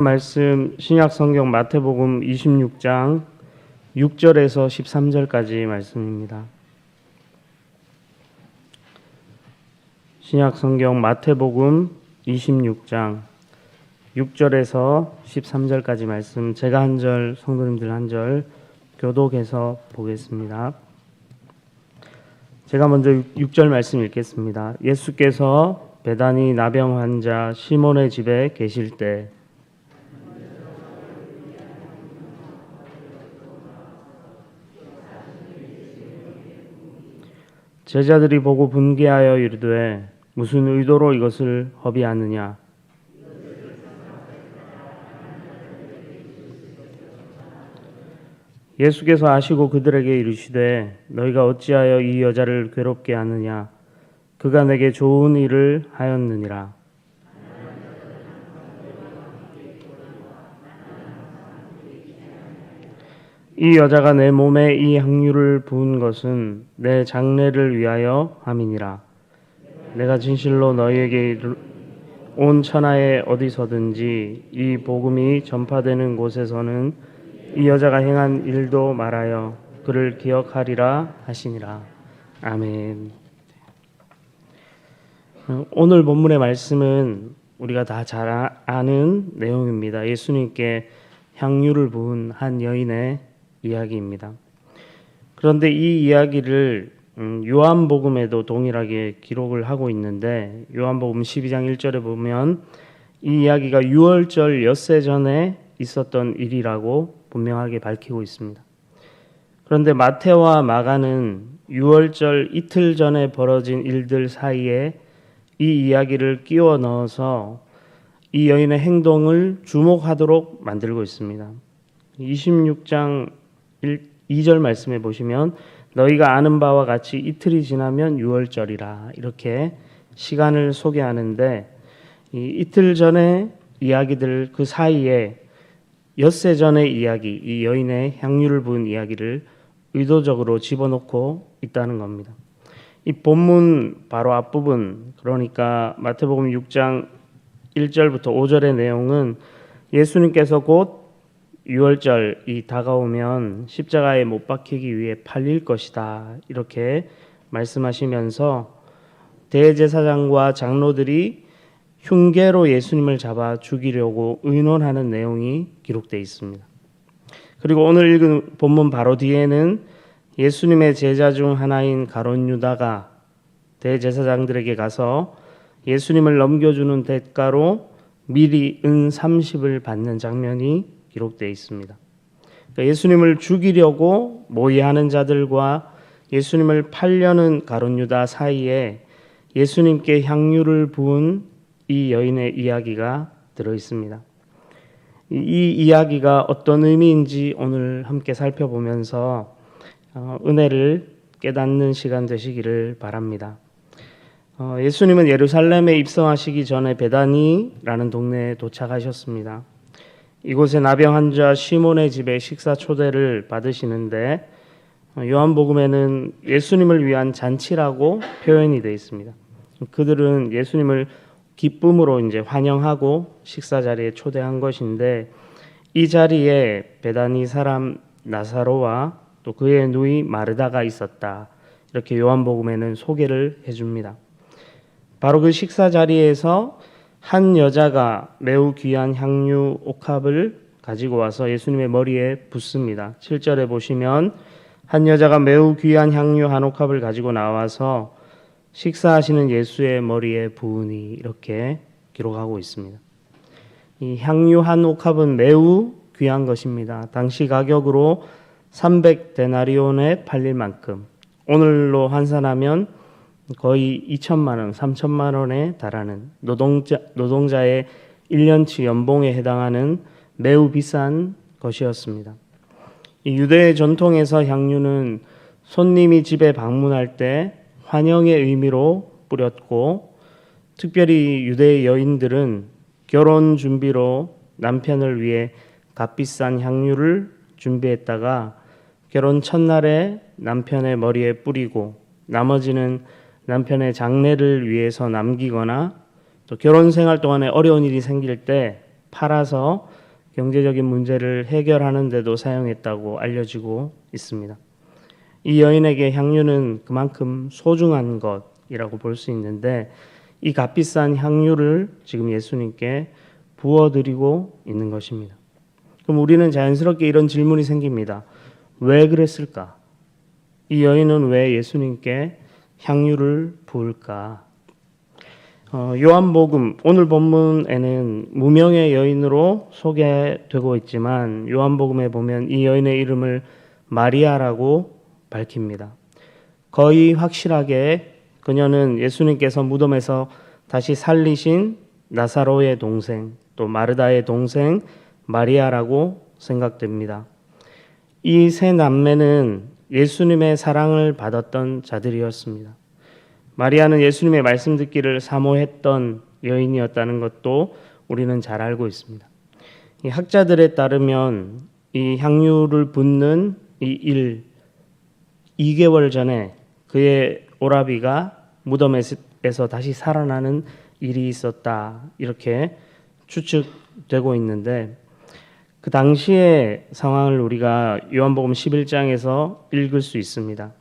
말씀 신약 성경 마태복음 26장 6절에서 13절까지 말씀입니다. 신약 성경 마태복음 26장 6절에서 13절까지 말씀, 제가 한 절, 성도님들 한 절 교독해서 보겠습니다. 제가 먼저 6절 말씀 읽겠습니다. 예수께서 베다니 나병 환자 시몬의 집에 계실 때 제자들이 보고 분개하여 이르되 무슨 의도로 이것을 허비하느냐. 예수께서 아시고 그들에게 이르시되 너희가 어찌하여 이 여자를 괴롭게 하느냐. 그가 내게 좋은 일을 하였느니라. 이 여자가 내 몸에 이 향유를 부은 것은 내 장례를 위하여 함이니라. 내가 진실로 너희에게 온 천하에 어디서든지 이 복음이 전파되는 곳에서는 이 여자가 행한 일도 말하여 그를 기억하리라 하시니라. 아멘. 오늘 본문의 말씀은 우리가 다 잘 아는 내용입니다. 예수님께 향유를 부은 한 여인의 이야기입니다. 그런데 이 이야기를 요한복음에도 동일하게 기록을 하고 있는데 요한복음 12장 1절에 보면 이 이야기가 유월절 엿새 전에 있었던 일이라고 분명하게 밝히고 있습니다. 그런데 마태와 마가는 유월절 이틀 전에 벌어진 일들 사이에 이 이야기를 끼워 넣어서 이 여인의 행동을 주목하도록 만들고 있습니다. 26장 2절 말씀해 보시면 너희가 아는 바와 같이 이틀이 지나면 유월절이라 이렇게 시간을 소개하는데 이 이틀 전에 이야기들 그 사이에 엿새 전의 이야기, 이 여인의 향유를 부은 이야기를 의도적으로 집어넣고 있다는 겁니다. 이 본문 바로 앞부분, 그러니까 마태복음 6장 1절부터 5절의 내용은 예수님께서 곧 유월절이 다가오면 십자가에 못 박히기 위해 팔릴 것이다 이렇게 말씀하시면서 대제사장과 장로들이 흉계로 예수님을 잡아 죽이려고 의논하는 내용이 기록되어 있습니다. 그리고 오늘 읽은 본문 바로 뒤에는 예수님의 제자 중 하나인 가룟 유다가 대제사장들에게 가서 예수님을 넘겨주는 대가로 미리 은 30을 받는 장면이 기록되어 있습니다. 그러니까 예수님을 죽이려고 모의하는 자들과 예수님을 팔려는 가룟 유다 사이에 예수님께 향유를 부은 이 여인의 이야기가 들어 있습니다. 이 이야기가 어떤 의미인지 오늘 함께 살펴보면서 은혜를 깨닫는 시간 되시기를 바랍니다. 예수님은 예루살렘에 입성하시기 전에 베다니라는 동네에 도착하셨습니다. 이곳에 나병 환자 시몬의 집에 식사 초대를 받으시는데 요한복음에는 예수님을 위한 잔치라고 표현이 되어 있습니다. 그들은 예수님을 기쁨으로 이제 환영하고 식사 자리에 초대한 것인데 이 자리에 베다니 사람 나사로와 또 그의 누이 마르다가 있었다. 이렇게 요한복음에는 소개를 해줍니다. 바로 그 식사 자리에서 한 여자가 매우 귀한 향유 옥합을 가지고 와서 예수님의 머리에 붓습니다. 7절에 보시면 한 여자가 매우 귀한 향유 한 옥합을 가지고 나와서 식사하시는 예수의 머리에 부으니 이렇게 기록하고 있습니다. 이 향유 한 옥합은 매우 귀한 것입니다. 당시 가격으로 300데나리온에 팔릴 만큼, 오늘로 환산하면 거의 2천만 원, 3천만 원에 달하는 노동자의 1년치 연봉에 해당하는 매우 비싼 것이었습니다. 이 유대의 전통에서 향유는 손님이 집에 방문할 때 환영의 의미로 뿌렸고, 특별히 유대의 여인들은 결혼 준비로 남편을 위해 값비싼 향유를 준비했다가 결혼 첫날에 남편의 머리에 뿌리고 나머지는 남편의 장례를 위해서 남기거나 또 결혼 생활 동안에 어려운 일이 생길 때 팔아서 경제적인 문제를 해결하는 데도 사용했다고 알려지고 있습니다. 이 여인에게 향유는 그만큼 소중한 것이라고 볼 수 있는데 이 값비싼 향유를 지금 예수님께 부어드리고 있는 것입니다. 그럼 우리는 자연스럽게 이런 질문이 생깁니다. 왜 그랬을까? 이 여인은 왜 예수님께 향유를 부을까? 요한복음 오늘 본문에는 무명의 여인으로 소개되고 있지만 요한복음에 보면 이 여인의 이름을 마리아라고 밝힙니다. 거의 확실하게 그녀는 예수님께서 무덤에서 다시 살리신 나사로의 동생 또 마르다의 동생 마리아라고 생각됩니다. 이 세 남매는 예수님의 사랑을 받았던 자들이었습니다. 마리아는 예수님의 말씀 듣기를 사모했던 여인이었다는 것도 우리는 잘 알고 있습니다. 이 학자들에 따르면 이 향유를 붓는 이 일 2개월 전에 그의 오라비가 무덤에서 다시 살아나는 일이 있었다 이렇게 추측되고 있는데 그 당시의 상황을 우리가 요한복음 11장에서 읽을 수 있습니다.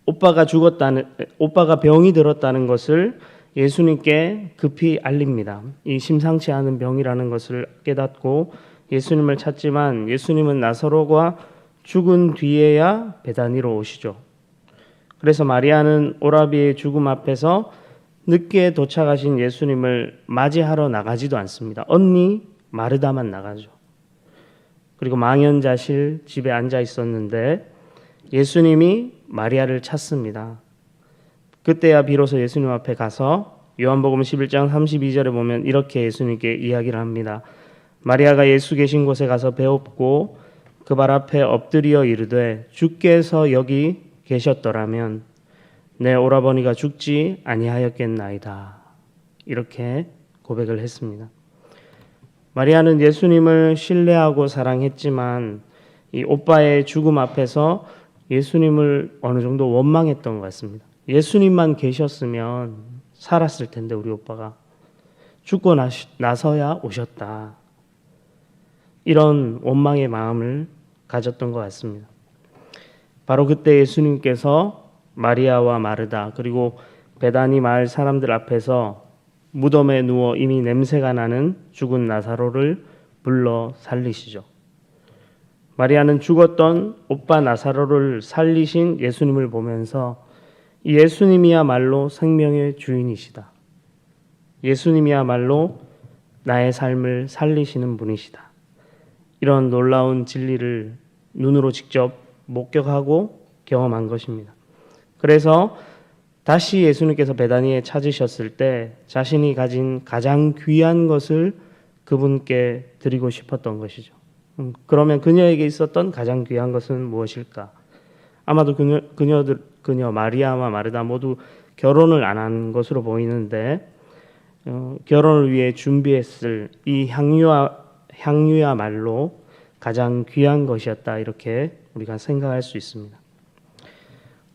오빠가 병이 들었다는 것을 예수님께 급히 알립니다. 이 심상치 않은 병이라는 것을 깨닫고 예수님을 찾지만 예수님은 나사로가 죽은 뒤에야 베다니로 오시죠. 그래서 마리아는 오라비의 죽음 앞에서 늦게 도착하신 예수님을 맞이하러 나가지도 않습니다. 언니 마르다만 나가죠. 그리고 망연자실 집에 앉아 있었는데 예수님이 마리아를 찾습니다. 그때야 비로소 예수님 앞에 가서 요한복음 11장 32절에 보면 이렇게 예수님께 이야기를 합니다. 마리아가 예수 계신 곳에 가서 배웠고 그 발 앞에 엎드려 이르되 주께서 여기 계셨더라면 내 오라버니가 죽지 아니하였겠나이다. 이렇게 고백을 했습니다. 마리아는 예수님을 신뢰하고 사랑했지만 이 오빠의 죽음 앞에서 예수님을 어느 정도 원망했던 것 같습니다. 예수님만 계셨으면 살았을 텐데 우리 오빠가 죽고 나서야 오셨다. 이런 원망의 마음을 가졌던 것 같습니다. 바로 그때 예수님께서 마리아와 마르다 그리고 베다니 마을 사람들 앞에서 무덤에 누워 이미 냄새가 나는 죽은 나사로를 불러 살리시죠. 마리아는 죽었던 오빠 나사로를 살리신 예수님을 보면서 예수님이야말로 생명의 주인이시다. 예수님이야말로 나의 삶을 살리시는 분이시다. 이런 놀라운 진리를 눈으로 직접 목격하고 경험한 것입니다. 그래서 다시 예수님께서 베다니에 찾으셨을 때 자신이 가진 가장 귀한 것을 그분께 드리고 싶었던 것이죠. 그러면 그녀에게 있었던 가장 귀한 것은 무엇일까? 아마도 그녀 마리아와 마르다 모두 결혼을 안 한 것으로 보이는데 결혼을 위해 준비했을 이 향유야말로 가장 귀한 것이었다 이렇게 우리가 생각할 수 있습니다.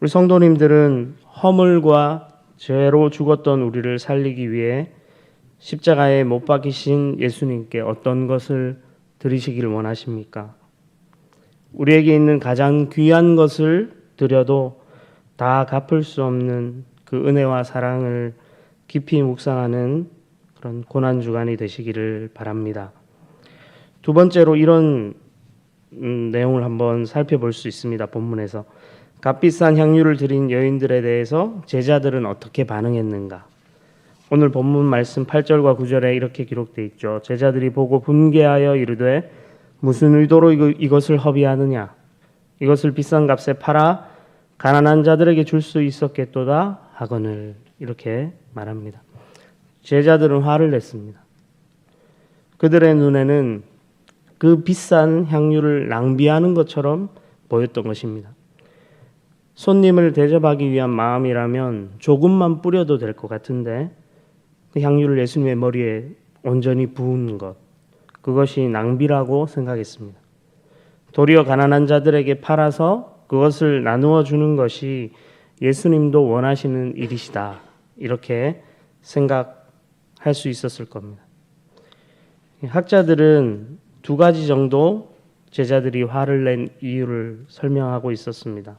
우리 성도님들은 허물과 죄로 죽었던 우리를 살리기 위해 십자가에 못 박히신 예수님께 어떤 것을 드리시기를 원하십니까? 우리에게 있는 가장 귀한 것을 드려도 다 갚을 수 없는 그 은혜와 사랑을 깊이 묵상하는 그런 고난주간이 되시기를 바랍니다. 두 번째로 이런 내용을 한번 살펴볼 수 있습니다. 본문에서 값비싼 향유를 드린 여인들에 대해서 제자들은 어떻게 반응했는가? 오늘 본문 말씀 8절과 9절에 이렇게 기록되어 있죠. 제자들이 보고 분개하여 이르되 무슨 의도로 이것을 허비하느냐? 이것을 비싼 값에 팔아 가난한 자들에게 줄 수 있었겠도다 하거늘 이렇게 말합니다. 제자들은 화를 냈습니다. 그들의 눈에는 그 비싼 향유를 낭비하는 것처럼 보였던 것입니다. 손님을 대접하기 위한 마음이라면 조금만 뿌려도 될 것 같은데 그 향유를 예수님의 머리에 온전히 부은 것, 그것이 낭비라고 생각했습니다. 도리어 가난한 자들에게 팔아서 그것을 나누어 주는 것이 예수님도 원하시는 일이시다. 이렇게 생각할 수 있었을 겁니다. 학자들은 두 가지 정도 제자들이 화를 낸 이유를 설명하고 있었습니다.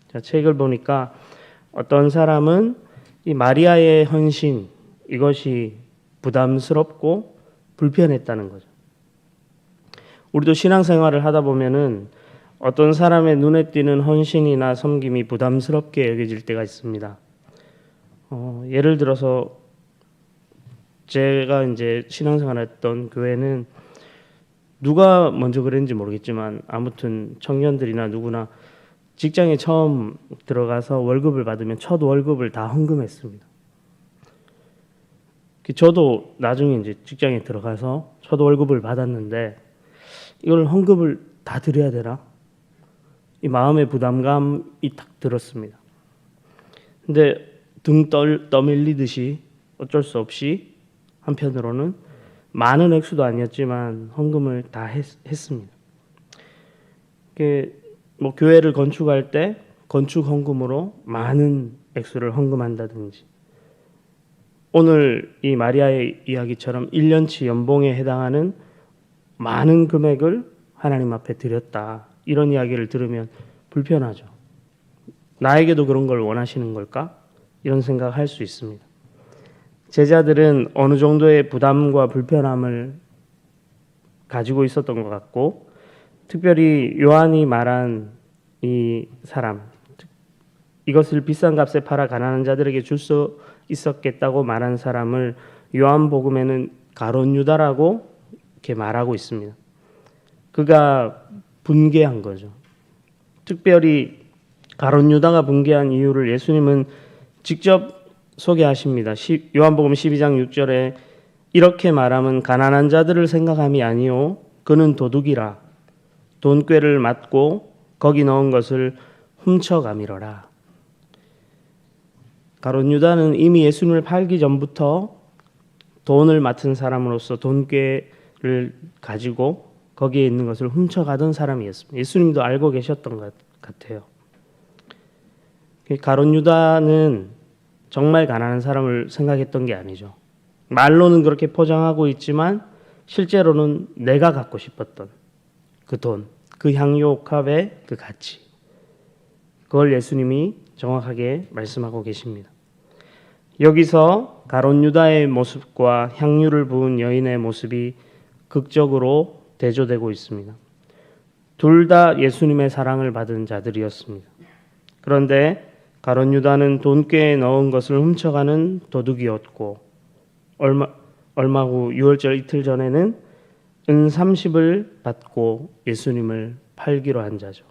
자, 책을 보니까 어떤 사람은 이 마리아의 헌신 이것이 부담스럽고 불편했다는 거죠. 우리도 신앙생활을 하다 보면은 어떤 사람의 눈에 띄는 헌신이나 섬김이 부담스럽게 여겨질 때가 있습니다. 예를 들어서 제가 이제 신앙생활했던 교회는 누가 먼저 그랬는지 모르겠지만 아무튼 청년들이나 누구나 직장에 처음 들어가서 월급을 받으면 첫 월급을 다 헌금했습니다. 저도 나중에 이제 직장에 들어가서 첫 월급을 받았는데 이걸 헌금을 다 드려야 되나? 이 마음의 부담감이 딱 들었습니다. 근데 등 떠밀리듯이 어쩔 수 없이 한편으로는 많은 액수도 아니었지만 헌금을 다 했습니다. 뭐 교회를 건축할 때 건축 헌금으로 많은 액수를 헌금한다든지 오늘 이 마리아의 이야기처럼 1년치 연봉에 해당하는 많은 금액을 하나님 앞에 드렸다. 이런 이야기를 들으면 불편하죠. 나에게도 그런 걸 원하시는 걸까? 이런 생각할 수 있습니다. 제자들은 어느 정도의 부담과 불편함을 가지고 있었던 것 같고 특별히 요한이 말한 이 사람 이것을 비싼 값에 팔아 가난한 자들에게 줄 수 있었겠다고 말한 사람을 요한복음에는 가룟 유다라고 이렇게 말하고 있습니다. 그가 분개한 거죠. 특별히 가룟 유다가 분개한 이유를 예수님은 직접 소개하십니다. 요한복음 12장 6절에 이렇게 말하면 가난한 자들을 생각함이 아니요 그는 도둑이라 돈꾀를 맞고 거기 넣은 것을 훔쳐가미러라. 가룟 유다는 이미 예수님을 팔기 전부터 돈을 맡은 사람으로서 돈꾀를 가지고 거기에 있는 것을 훔쳐가던 사람이었습니다. 예수님도 알고 계셨던 것 같아요. 가룟 유다는 정말 가난한 사람을 생각했던 게 아니죠. 말로는 그렇게 포장하고 있지만 실제로는 내가 갖고 싶었던 그 돈, 그 향유 옥합의 그 가치 그걸 예수님이 정확하게 말씀하고 계십니다. 여기서 가룟 유다의 모습과 향유를 부은 여인의 모습이 극적으로 대조되고 있습니다. 둘 다 예수님의 사랑을 받은 자들이었습니다. 그런데 가룟 유다는 돈꾀에 넣은 것을 훔쳐가는 도둑이었고 얼마 후 6월절 이틀 전에는 은 30을 받고 예수님을 팔기로 한 자죠.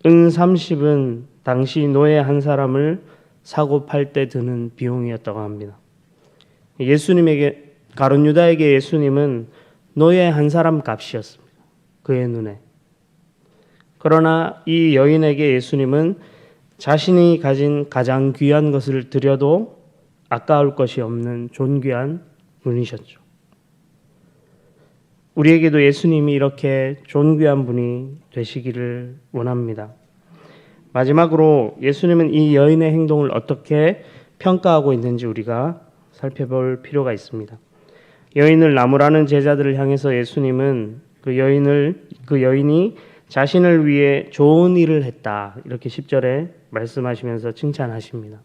은 30은 당시 노예 한 사람을 사고 팔 때 드는 비용이었다고 합니다. 예수님에게 가룟 유다에게 예수님은 노예 한 사람 값이었습니다. 그의 눈에. 그러나 이 여인에게 예수님은 자신이 가진 가장 귀한 것을 드려도 아까울 것이 없는 존귀한 분이셨죠. 우리에게도 예수님이 이렇게 존귀한 분이 되시기를 원합니다. 마지막으로 예수님은 이 여인의 행동을 어떻게 평가하고 있는지 우리가 살펴볼 필요가 있습니다. 여인을 나무라는 제자들을 향해서 예수님은 그 여인이 자신을 위해 좋은 일을 했다. 이렇게 10절에 말씀하시면서 칭찬하십니다.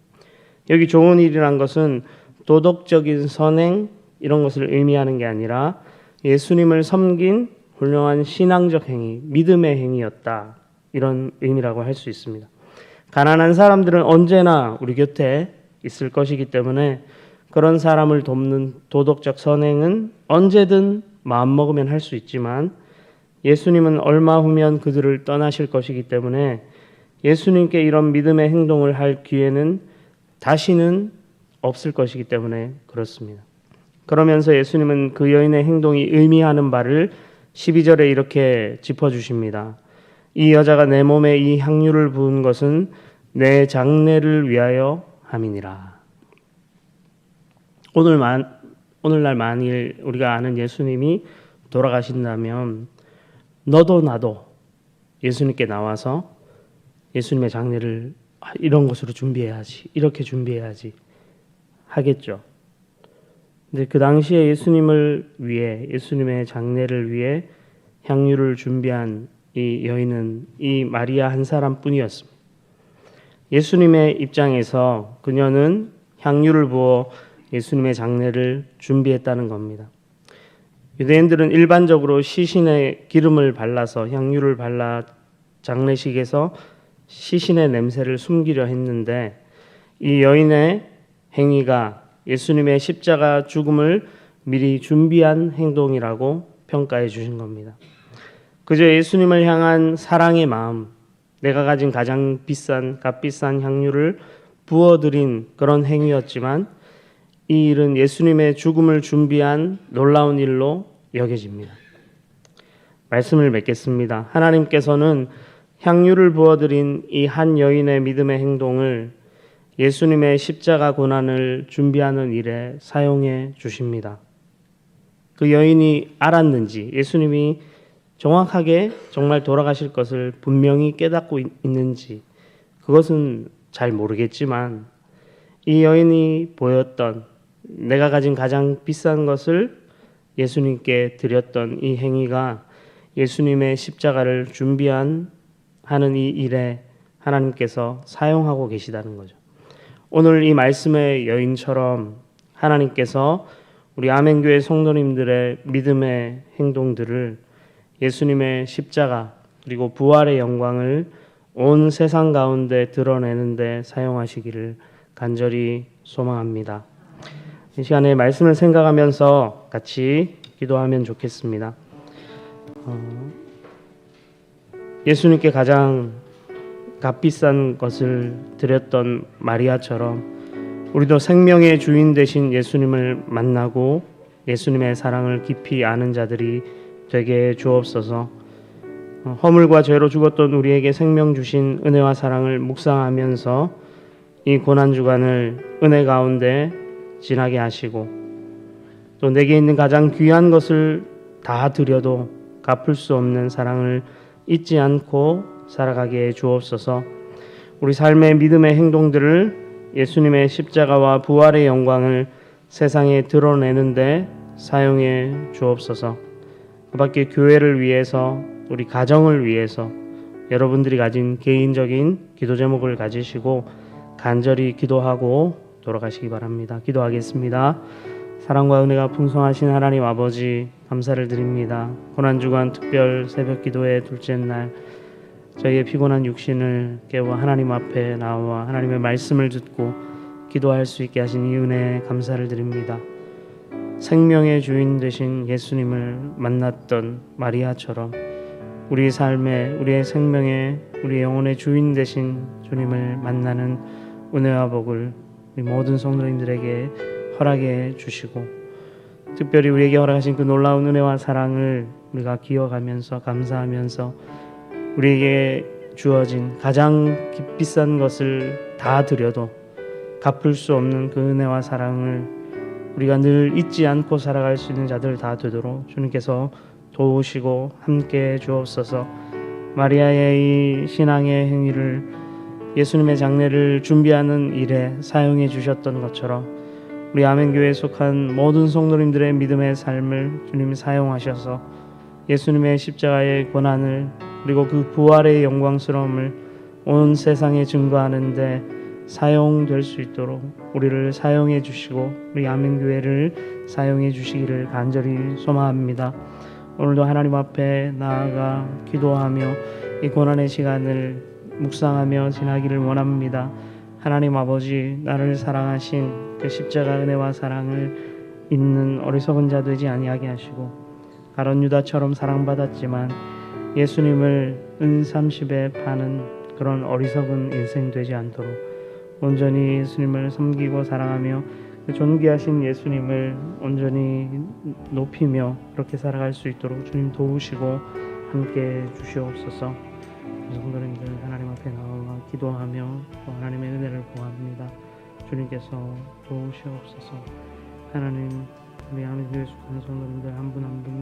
여기 좋은 일이란 것은 도덕적인 선행 이런 것을 의미하는 게 아니라 예수님을 섬긴 훌륭한 신앙적 행위, 믿음의 행위였다. 이런 의미라고 할 수 있습니다. 가난한 사람들은 언제나 우리 곁에 있을 것이기 때문에 그런 사람을 돕는 도덕적 선행은 언제든 마음먹으면 할 수 있지만 예수님은 얼마 후면 그들을 떠나실 것이기 때문에 예수님께 이런 믿음의 행동을 할 기회는 다시는 없을 것이기 때문에 그렇습니다. 그러면서 예수님은 그 여인의 행동이 의미하는 바를 12절에 이렇게 짚어주십니다. 이 여자가 내 몸에 이 향유를 부은 것은 내 장례를 위하여 함이니라. 오늘날 만일 우리가 아는 예수님이 돌아가신다면 너도 나도 예수님께 나와서 예수님의 장례를 이런 것으로 준비해야지, 이렇게 준비해야지 하겠죠. 근데 그 당시에 예수님을 위해, 예수님의 장례를 위해 향유를 준비한 이 여인은 이 마리아 한 사람뿐이었습니다. 예수님의 입장에서 그녀는 향유를 부어 예수님의 장례를 준비했다는 겁니다. 유대인들은 일반적으로 시신에 기름을 발라서 향유를 발라 장례식에서 시신의 냄새를 숨기려 했는데 이 여인의 행위가 예수님의 십자가 죽음을 미리 준비한 행동이라고 평가해 주신 겁니다. 그저 예수님을 향한 사랑의 마음, 내가 가진 가장 값비싼 향유를 부어드린 그런 행위였지만 이 일은 예수님의 죽음을 준비한 놀라운 일로 여겨집니다. 말씀을 맺겠습니다. 하나님께서는 향유를 부어드린 이 한 여인의 믿음의 행동을 예수님의 십자가 고난을 준비하는 일에 사용해 주십니다. 그 여인이 알았는지, 예수님이 정확하게 정말 돌아가실 것을 분명히 깨닫고 있는지 그것은 잘 모르겠지만 이 여인이 보였던 내가 가진 가장 비싼 것을 예수님께 드렸던 이 행위가 예수님의 십자가를 하는 이 일에 하나님께서 사용하고 계시다는 거죠. 오늘 이 말씀의 여인처럼 하나님께서 우리 아멘교회 성도님들의 믿음의 행동들을 예수님의 십자가 그리고 부활의 영광을 온 세상 가운데 드러내는 데 사용하시기를 간절히 소망합니다. 이 시간에 말씀을 생각하면서 같이 기도하면 좋겠습니다. 예수님께 가장 값비싼 것을 드렸던 마리아처럼 우리도 생명의 주인 되신 예수님을 만나고 예수님의 사랑을 깊이 아는 자들이 되게 주옵소서. 허물과 죄로 죽었던 우리에게 생명 주신 은혜와 사랑을 묵상하면서 이 고난주간을 은혜 가운데 지나게 하시고 또 내게 있는 가장 귀한 것을 다 드려도 갚을 수 없는 사랑을 잊지 않고 살아가게 해 주옵소서. 우리 삶의 믿음의 행동들을 예수님의 십자가와 부활의 영광을 세상에 드러내는데 사용해 주옵소서. 그 밖에 교회를 위해서 우리 가정을 위해서 여러분들이 가진 개인적인 기도 제목을 가지시고 간절히 기도하고 돌아가시기 바랍니다. 기도하겠습니다. 사랑과 은혜가 풍성하신 하나님 아버지 감사를 드립니다. 고난주간 특별 새벽 기도의 둘째 날 저희의 피곤한 육신을 깨워 하나님 앞에 나와 하나님의 말씀을 듣고 기도할 수 있게 하신 이 은혜에 감사를 드립니다. 생명의 주인 되신 예수님을 만났던 마리아처럼 우리 삶에 우리의 생명에 우리 영혼의 주인 되신 주님을 만나는 은혜와 복을 우리 모든 성도님들에게 허락해 주시고 특별히 우리에게 허락하신 그 놀라운 은혜와 사랑을 우리가 기억하면서 감사하면서 우리에게 주어진 가장 비싼 것을 다 드려도 갚을 수 없는 그 은혜와 사랑을 우리가 늘 잊지 않고 살아갈 수 있는 자들 다 되도록 주님께서 도우시고 함께 주옵소서. 마리아의 이 신앙의 행위를 예수님의 장례를 준비하는 일에 사용해 주셨던 것처럼 우리 아멘교회에 속한 모든 성도님들의 믿음의 삶을 주님이 사용하셔서 예수님의 십자가의 고난을 그리고 그 부활의 영광스러움을 온 세상에 증거하는 데 사용될 수 있도록 우리를 사용해 주시고 우리 아멘교회를 사용해 주시기를 간절히 소망합니다. 오늘도 하나님 앞에 나아가 기도하며 이 고난의 시간을 묵상하며 지나기를 원합니다. 하나님 아버지, 나를 사랑하신 그 십자가 은혜와 사랑을 잊는 어리석은 자 되지 아니하게 하시고 가룟 유다처럼 사랑받았지만 예수님을 은30에 파는 그런 어리석은 인생 되지 않도록 온전히 예수님을 섬기고 사랑하며 존귀하신 예수님을 온전히 높이며 그렇게 살아갈 수 있도록 주님 도우시고 함께 주시옵소서. 성도님들 하나님 앞에 나와 기도하며 또 하나님의 은혜를 구합니다. 주님께서 도우시옵소서. 하나님 우리 아멘교회 속한 성도님들 한 분 한 분